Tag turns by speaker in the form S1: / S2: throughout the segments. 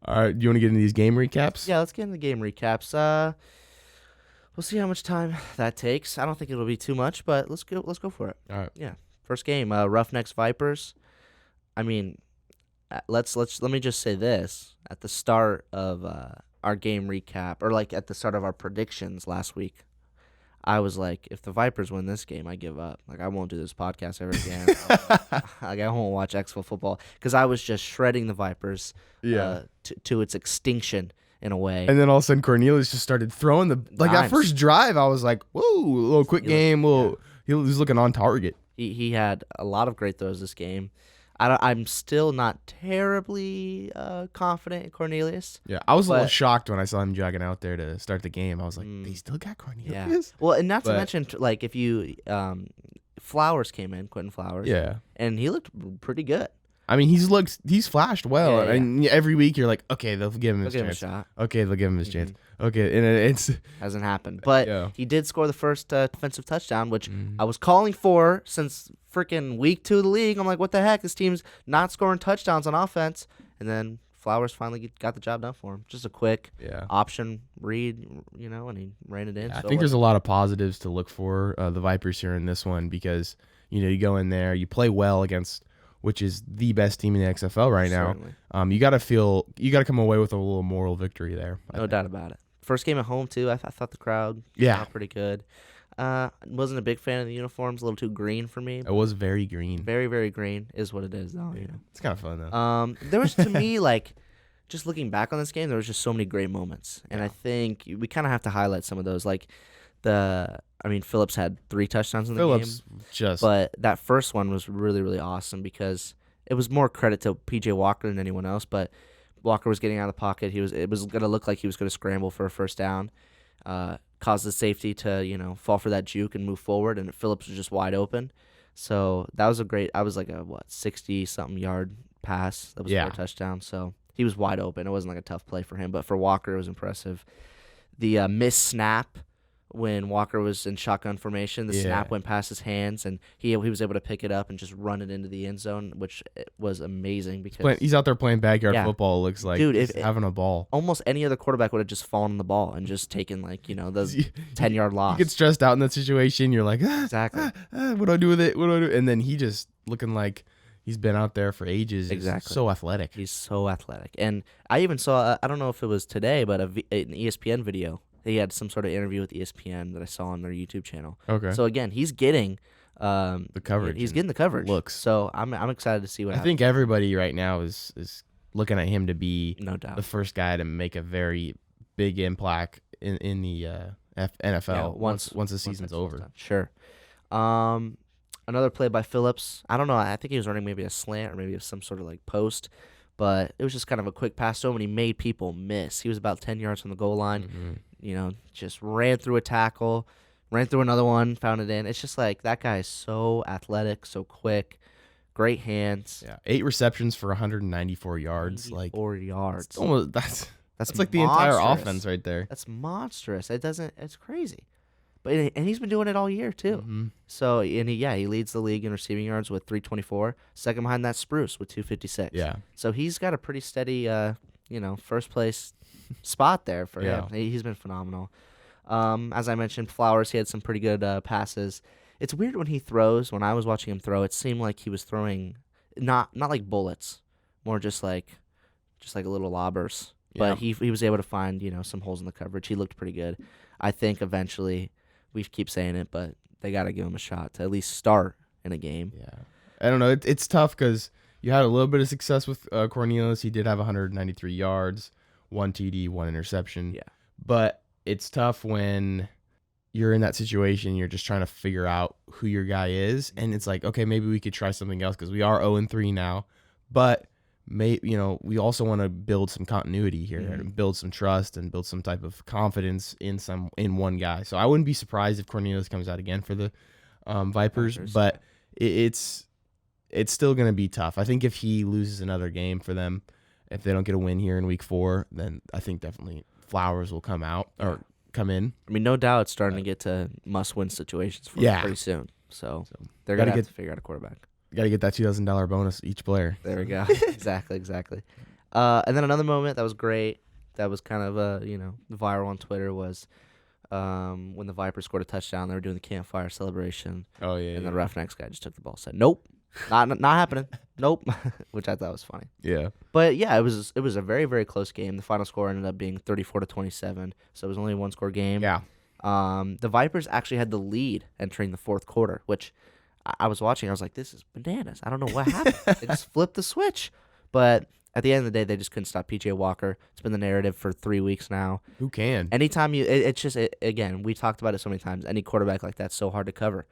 S1: All right, do you want to get into these game recaps?
S2: Yeah, let's get into the game recaps. We'll see how much time that takes. I don't think it'll be too much, but let's go for it.
S1: All right.
S2: Yeah. First game, Roughnecks Vipers. I mean, let me just say this. At the start of our game recap, or like at the start of our predictions last week, I was like, if the Vipers win this game, I give up. Like, I won't do this podcast ever again. Like, I won't watch Expo football because I was just shredding the Vipers to its extinction in a way.
S1: And then all of a sudden, Cornelius just started throwing that first drive. I was like, whoa, a little quick game. He was looking on target.
S2: He had a lot of great throws this game. I'm still not terribly confident in Cornelius.
S1: Yeah, I was a little shocked when I saw him jogging out there to start the game. I was like, they still got Cornelius?
S2: Yeah. Well, and not to mention, like, if you Flowers came in, Quentin Flowers.
S1: Yeah. And
S2: he looked pretty good.
S1: I mean, he's flashed well.
S2: Yeah.
S1: And every week you're like, okay, they'll give him his chance.
S2: Give him a shot.
S1: Okay, they'll give him his chance. Okay, and it's
S2: hasn't happened. But he did score the first offensive touchdown, which I was calling for since freaking week 2 of the league. I'm like, what the heck? This team's not scoring touchdowns on offense. And then Flowers finally got the job done for him. Just a quick option read, and he ran it in.
S1: I think there's a lot of positives to look for the Vipers here in this one because, you go in there, you play well against which is the best team in the XFL right now.
S2: Certainly.
S1: You got to come away with a little moral victory there.
S2: No doubt about it. First game at home too. I thought the crowd was pretty good. Wasn't a big fan of the uniforms. A little too green for me.
S1: It was very green.
S2: Very, very green is what it is though.
S1: Yeah. It's kind of fun though.
S2: There was to me like just looking back on this game, there was just so many great moments, and I think we kind of have to highlight some of those. Like Phillips had 3 touchdowns in the game. But that first one was really, really awesome because it was more credit to P.J. Walker than anyone else. But Walker was getting out of the pocket. It was going to look like he was going to scramble for a first down, cause the safety to fall for that juke and move forward. And Phillips was just wide open. So that was I was like a 60-something yard pass that was for a touchdown. So he was wide open. It wasn't like a tough play for him. But for Walker, it was impressive. The missed snap. When Walker was in shotgun formation, the snap went past his hands, and he was able to pick it up and just run it into the end zone, which was amazing because
S1: he's out there playing backyard football. It looks like he's having a ball.
S2: Almost any other quarterback would have just fallen on the ball and just taken those 10-yard loss.
S1: You get stressed out in that situation. You're like,
S2: exactly.
S1: What do I do with it? What do I do? And then he just looking like he's been out there for ages.
S2: Exactly.
S1: He's so athletic.
S2: He's so athletic. And I even saw, I don't know if it was today, but an ESPN video. He had some sort of interview with ESPN that I saw on their YouTube channel.
S1: Okay.
S2: So again, he's getting
S1: the coverage.
S2: He's getting the coverage.
S1: Looks.
S2: So I'm excited to see what happens.
S1: I think everybody right now is looking at him to be
S2: no doubt
S1: the first guy to make a very big impact in the NFL once the season's over.
S2: Done. Sure. Another play by Phillips. I don't know. I think he was running maybe a slant or maybe some sort of like post. But it was just kind of a quick pass to him, and he made people miss. He was about 10 yards from the goal line. Just ran through a tackle, ran through another one, found it in. It's just like that guy is so athletic, so quick, great hands.
S1: Yeah, 8 receptions for 194 yards.
S2: 4 yards.
S1: That's like the entire offense right there.
S2: That's monstrous. It's crazy. And he's been doing it all year too.
S1: Mm-hmm.
S2: So he leads the league in receiving yards with 324. Second behind that Spruce with 256.
S1: Yeah.
S2: So he's got a pretty steady, first place spot there for him. He's been phenomenal. As I mentioned, Flowers, he had some pretty good passes. It's weird when he throws. When I was watching him throw, it seemed like he was throwing not like bullets, more just like little lobbers.
S1: Yeah.
S2: But he was able to find some holes in the coverage. He looked pretty good. I think eventually. We keep saying it, but they got to give him a shot to at least start in a game.
S1: Yeah. I don't know. It's tough because you had a little bit of success with Cornelius. He did have 193 yards, 1 TD, 1 interception.
S2: Yeah.
S1: But it's tough when you're in that situation. You're just trying to figure out who your guy is. And it's like, okay, maybe we could try something else because we are 0-3 now. But we also want to build some continuity here and build some trust and build some type of confidence in one guy. So I wouldn't be surprised if Cornelius comes out again for the Vipers, but it's still going to be tough. I think if he loses another game for them, if they don't get a win here in week 4, then I think definitely Flowers will come out or come in.
S2: I mean, no doubt it's starting to get to must-win situations for them pretty soon. So they're going to have to figure out a quarterback.
S1: Got to get that $2,000 bonus each player.
S2: There we go. Exactly. And then another moment that was great, that was kind of viral on Twitter was when the Vipers scored a touchdown. They were doing the campfire celebration.
S1: Oh yeah.
S2: And the Roughnecks guy just took the ball, said, "Nope, not happening. Nope," which I thought was funny.
S1: Yeah.
S2: But yeah, it was a very, very close game. The final score ended up being 34-27, so it was only a one-score game.
S1: Yeah.
S2: The Vipers actually had the lead entering the fourth quarter, which I was watching. I was like, "This is bananas. I don't know what happened. They just flipped the switch." But at the end of the day, they just couldn't stop PJ Walker. It's been the narrative for 3 weeks now.
S1: Who can?
S2: Anytime again, we talked about it so many times. Any quarterback like that's so hard to cover.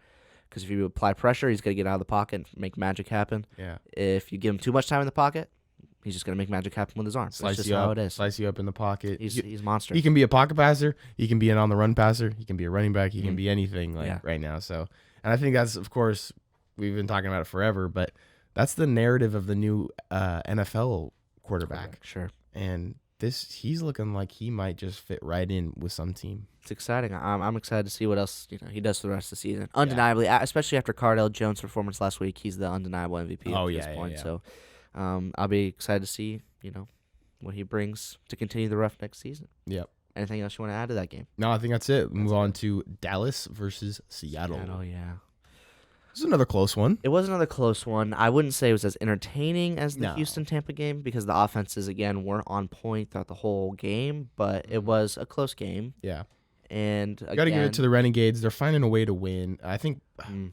S2: Because if you apply pressure, he's going to get out of the pocket and make magic happen.
S1: Yeah.
S2: If you give him too much time in the pocket, he's just going to make magic happen with his arm. That's just how it is.
S1: Slice you up in the pocket.
S2: He's a monster.
S1: He can be a pocket passer. He can be an on-the-run passer. He can be a running back. He can be anything right now. So, and I think that's, of course, we've been talking about it forever, but that's the narrative of the new NFL quarterback.
S2: Sure.
S1: And he's looking like he might just fit right in with some team.
S2: It's exciting. I'm excited to see what else he does for the rest of the season. Undeniably, especially after Cardale Jones' performance last week, he's the undeniable MVP at this point. Yeah. So I'll be excited to see what he brings to continue the Roughnecks season.
S1: Yep.
S2: Anything else you want to add to that game?
S1: No, I think that's it. Move on to Dallas versus Seattle.
S2: Yeah.
S1: This is another close one.
S2: It was another close one. I wouldn't say it was as entertaining as the Houston-Tampa game because the offenses, again, weren't on point throughout the whole game, but it was a close game.
S1: Yeah.
S2: And
S1: you got to give it to the Renegades. They're finding a way to win. I think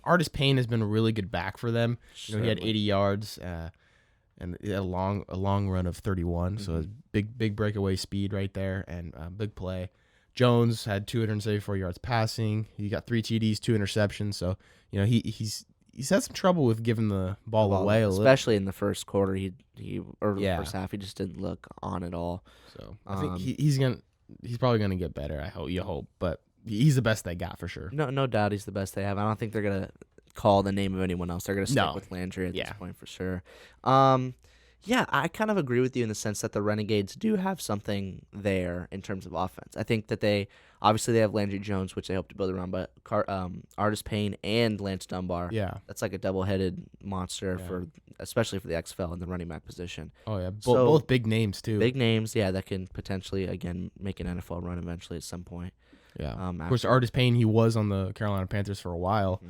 S1: Artis Payne has been a really good back for them. He had 80 yards and a long run of 31, so a big breakaway speed right there and big play. Jones had 274 yards passing. He got 3 TDs, 2 interceptions. So he's had some trouble with giving the ball away a little,
S2: especially in the first quarter. The first half, he just didn't look on at all.
S1: So I think he's probably gonna get better. You hope, but he's the best they got for sure.
S2: No doubt, he's the best they have. I don't think they're gonna call the name of anyone else. They're gonna stick with Landry at this point for sure. Yeah, I kind of agree with you in the sense that the Renegades do have something there in terms of offense. I think that they have Landry Jones, which they hope to build around, but Artis Payne and Lance Dunbar.
S1: Yeah,
S2: that's like a double-headed monster especially for the XFL in the running back position.
S1: Oh yeah, both big names too.
S2: Big names, yeah, that can potentially again make an NFL run eventually at some point.
S1: Yeah, of course, Artis Payne, he was on the Carolina Panthers for a while,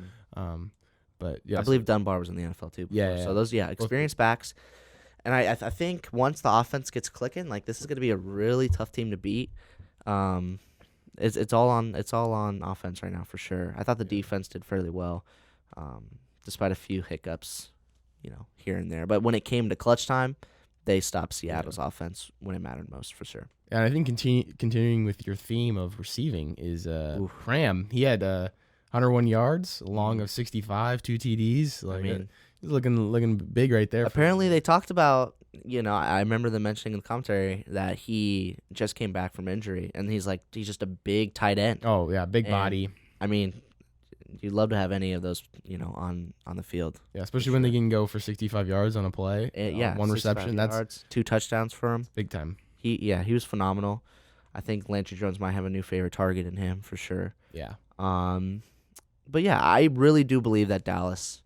S1: but yeah,
S2: I believe Dunbar was in the NFL too. Before. So those experienced backs. And I think once the offense gets clicking, like this is going to be a really tough team to beat. It's all on offense right now for sure. I thought the defense did fairly well, despite a few hiccups, here and there. But when it came to clutch time, they stopped Seattle's offense when it mattered most for sure.
S1: And I think continuing with your theme of receiving is Cram. He had 101 yards, long of 65, 2 TDs. He's looking big right there.
S2: Apparently, they talked about, I remember them mentioning in the commentary that he just came back from injury, and he's just a big tight end.
S1: Oh, yeah, big body.
S2: I mean, you'd love to have any of those, on the field.
S1: Yeah, especially when they can go for 65 yards on a play. One reception. That's
S2: 2 touchdowns for him.
S1: Big time.
S2: He was phenomenal. I think Landry Jones might have a new favorite target in him for sure.
S1: Yeah.
S2: But yeah, I really do believe that Dallas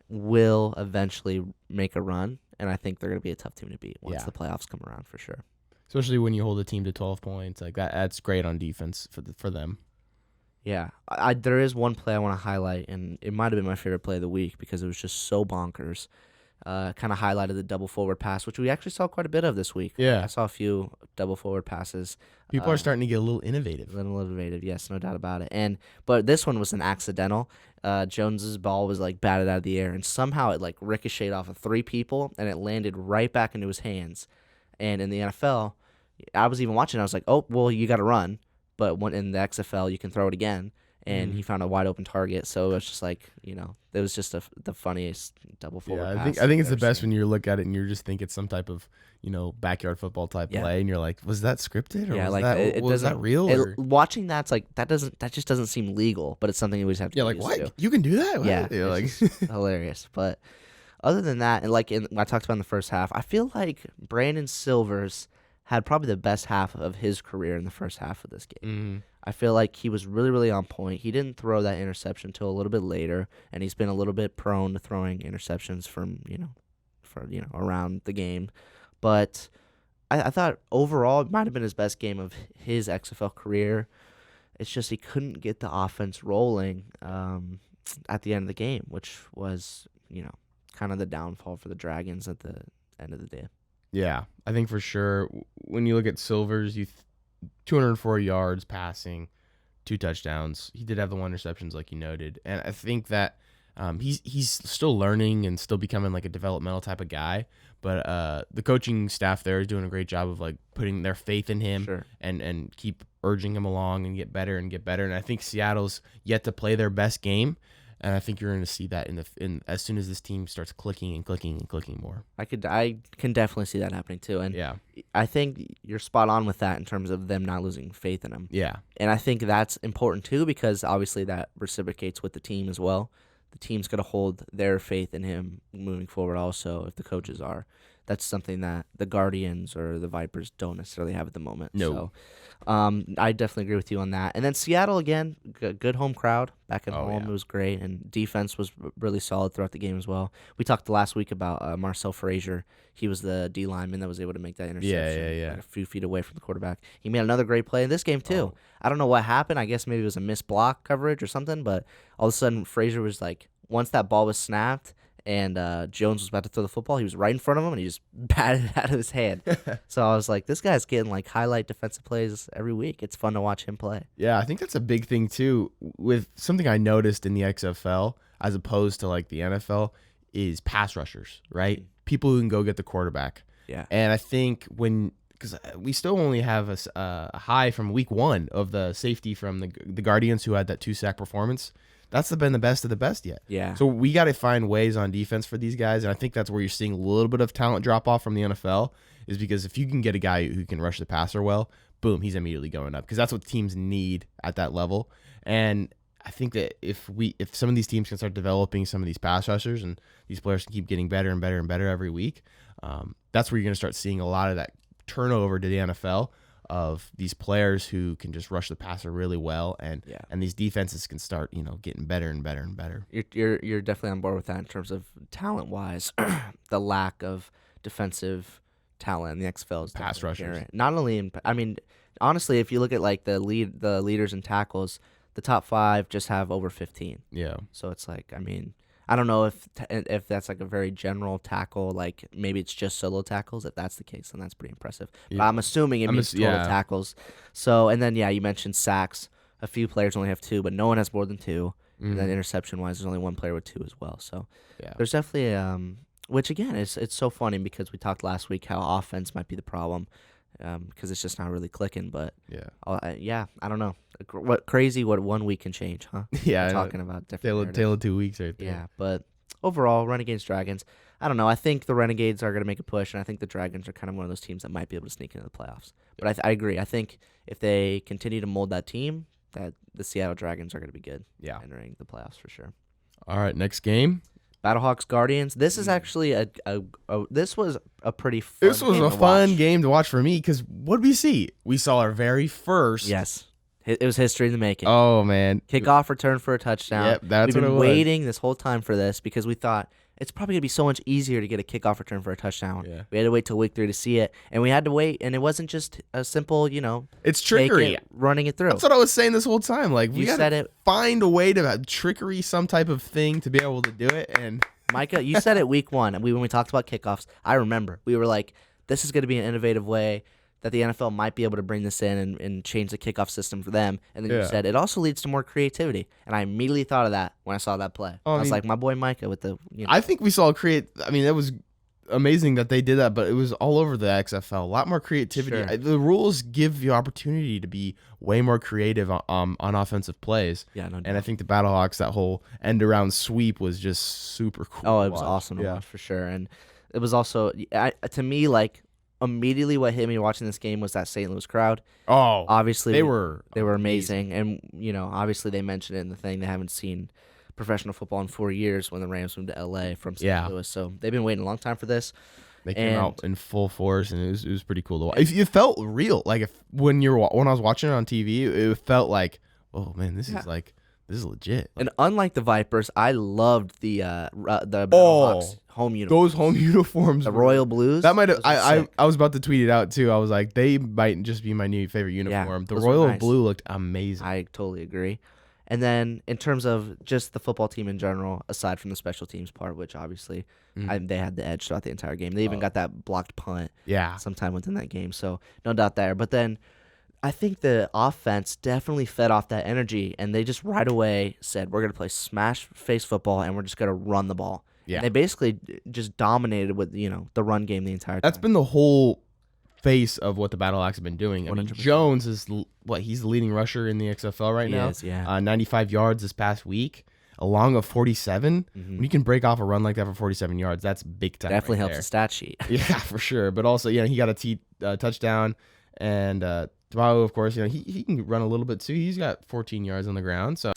S2: will eventually make a run, and I think they're going to be a tough team to beat once the playoffs come around for sure.
S1: Especially when you hold a team to 12 points like that. That's great on defense for them.
S2: Yeah, there is one play I want to highlight, and it might have been my favorite play of the week because it was just so bonkers. Kind of highlighted the double forward pass, which we actually saw quite a bit of this week.
S1: Yeah,
S2: I saw a few double forward passes.
S1: People are starting to get a little innovative.
S2: Yes, no doubt about it. But this one was an accidental. Jones's ball was batted out of the air, and somehow it ricocheted off of 3 people, and it landed right back into his hands. And in the NFL, I was even watching. I was like, oh, well, you got to run. But in the XFL, you can throw it again. And he found a wide open target, so it was just it was just the funniest double forward pass.
S1: I think it's the best when you look at it and you just think it's some type of backyard football type play, and you're like, was that scripted or was that real?
S2: Watching that just doesn't seem legal, but it's something we just have to.
S1: Yeah, what you can do that?
S2: Yeah, it's hilarious. But other than that, and I talked about in the first half, I feel like Brandon Silvers had probably the best half of his career in the first half of this game.
S1: Mm-hmm.
S2: I feel like he was really, really on point. He didn't throw that interception until a little bit later, and he's been a little bit prone to throwing interceptions from around the game. But I thought overall it might have been his best game of his XFL career. It's just he couldn't get the offense rolling at the end of the game, which was, kind of the downfall for the Dragons at the end of the day.
S1: Yeah, I think for sure when you look at Silvers, 204 yards passing, 2 touchdowns. He did have the 1 interceptions like you noted. And I think that he's still learning and still becoming like a developmental type of guy. But the coaching staff there is doing a great job of like putting their faith in him and keep urging him along and get better and get better. And I think Seattle's yet to play their best game. And I think you're going to see that in as soon as this team starts clicking and clicking and clicking more.
S2: I can definitely see that happening too. And
S1: yeah,
S2: I think you're spot on with that in terms of them not losing faith in him.
S1: Yeah.
S2: And I think that's important too, because obviously that reciprocates with the team as well. The team's going to hold their faith in him moving forward also, if the coaches are. That's something that the Guardians or the Vipers don't necessarily have at the moment.
S1: No.
S2: So I definitely agree with you on that. And then Seattle, again, good home crowd back at home. Yeah. It was great, and defense was really solid throughout the game as well. We talked last week about Marcel Frazier. He was the D lineman that was able to make that interception
S1: yeah.
S2: Like a few feet away from the quarterback. He made another great play in this game too. I don't know what happened. I guess maybe it was a missed block coverage or something, but all of a sudden Frazier was like, once that ball was snapped and Jones was about to throw the football, he was right in front of him and he just batted it out of his hand. So I was like, this guy's getting like highlight defensive plays every week. It's fun to watch him play.
S1: Yeah, I think that's a big thing too. With something I noticed in the XFL as opposed to like the NFL is pass rushers, right? Mm-hmm. People who can go get the quarterback.
S2: Yeah.
S1: And I think because we still only have a high from week 1 of the safety from the Guardians who had that 2-sack performance. That's been the best of the best yet.
S2: Yeah.
S1: So we got to find ways on defense for these guys, and I think that's where you're seeing a little bit of talent drop off from the NFL, is because if you can get a guy who can rush the passer well, boom, he's immediately going up, because that's what teams need at that level. And I think that if some of these teams can start developing some of these pass rushers and these players can keep getting better and better and better every week, that's where you're going to start seeing a lot of that turnover to the NFL of these players who can just rush the passer really well, and these defenses can start getting better and better and better.
S2: You're definitely on board with that in terms of talent wise. The lack of defensive talent in the XFL is
S1: pass rushers.
S2: Not only honestly, if you look at like the leaders in tackles, the top 5 just have over 15.
S1: Yeah.
S2: So it's like, I don't know if that's like a very general tackle, like maybe it's just solo tackles. If that's the case, then that's pretty impressive. Yeah. But I'm assuming it means total tackles. So, and then, you mentioned sacks. A few players only have 2, but no one has more than 2. Mm-hmm. And then interception-wise, there's only 1 player with 2 as well. So there's definitely, which again, it's so funny because we talked last week how offense might be the problem. Because it's just not really clicking, but I don't know. What 1 week can change, huh?
S1: Yeah,
S2: we're talking about different
S1: tale of 2 weeks right there.
S2: Yeah, but overall, Renegades Dragons. I don't know. I think the Renegades are going to make a push, and I think the Dragons are kind of one of those teams that might be able to sneak into the playoffs. But I agree. I think if they continue to mold that team, that the Seattle Dragons are going to be good.
S1: Yeah,
S2: entering the playoffs for sure.
S1: All right, next game.
S2: Battlehawks Guardians. This is actually this was a pretty fun
S1: This was
S2: game
S1: a fun game to watch for me, because what did we see? We saw our very first.
S2: Yes. It was history in the making.
S1: Oh, man.
S2: Kickoff return for a touchdown.
S1: Yep, that's
S2: We've
S1: what it
S2: been
S1: was.
S2: waiting this whole time for this because we thought it's probably going to be so much easier to get a kickoff return for a touchdown.
S1: Yeah.
S2: We had to wait till week 3 to see it, and we had to wait, and it wasn't just a simple,
S1: It's trickery.
S2: Running it through.
S1: That's what I was saying this whole time. Like, we got
S2: to
S1: find a way to have trickery, some type of thing to be able to do it, and...
S2: Micah, you said it week 1, and when we talked about kickoffs, I remember. We were like, this is going to be an innovative way that the NFL might be able to bring this in and change the kickoff system for them. And then you said it also leads to more creativity. And I immediately thought of that when I saw that play. I was like, my boy Micah with the...
S1: I think we saw it was amazing that they did that, but it was all over the XFL. A lot more creativity.
S2: Sure.
S1: The rules give you opportunity to be way more creative on offensive plays.
S2: Yeah, no doubt.
S1: And I think the Battlehawks, that whole end-around sweep was just super cool.
S2: Oh, it was awesome to watch for sure. And it was also, to me, like, immediately what hit me watching this game was that St. Louis crowd.
S1: Oh,
S2: obviously
S1: they were
S2: amazing. And, obviously they mentioned it in the thing. They haven't seen professional football in 4 years when the Rams moved to L.A. from St. Louis. So they've been waiting a long time for this.
S1: They came out in full force, and it was pretty cool to watch. It felt real. Like when I was watching it on TV, it felt like, oh man, this is like this is legit.
S2: And unlike the Vipers, I loved the Battlehawks home uniforms.
S1: Those home uniforms,
S2: the Royal Blues.
S1: That might have. I was about to tweet it out too. I was like, they might just be my new favorite uniform. The Royal Blue looked amazing.
S2: I totally agree. And then in terms of just the football team in general, aside from the special teams part, which obviously they had the edge throughout the entire game. They even got that blocked punt sometime within that game. So no doubt there. But then I think the offense definitely fed off that energy, and they just right away said, we're going to play smash face football, and we're just going to run the ball. Yeah. And they basically just dominated with, the run game the entire time.
S1: That's been the whole face of what the Battlehawks have been doing. I mean, Jones is he's the leading rusher in the XFL right now.
S2: He is,
S1: 95 yards this past week, along of 47. When you can break off a run like that for 47 yards, that's big time.
S2: Definitely helps the stat sheet.
S1: Yeah, for sure. But also, he got a touchdown, and Tabao, of course, he can run a little bit too. He's got 14 yards on the ground, so.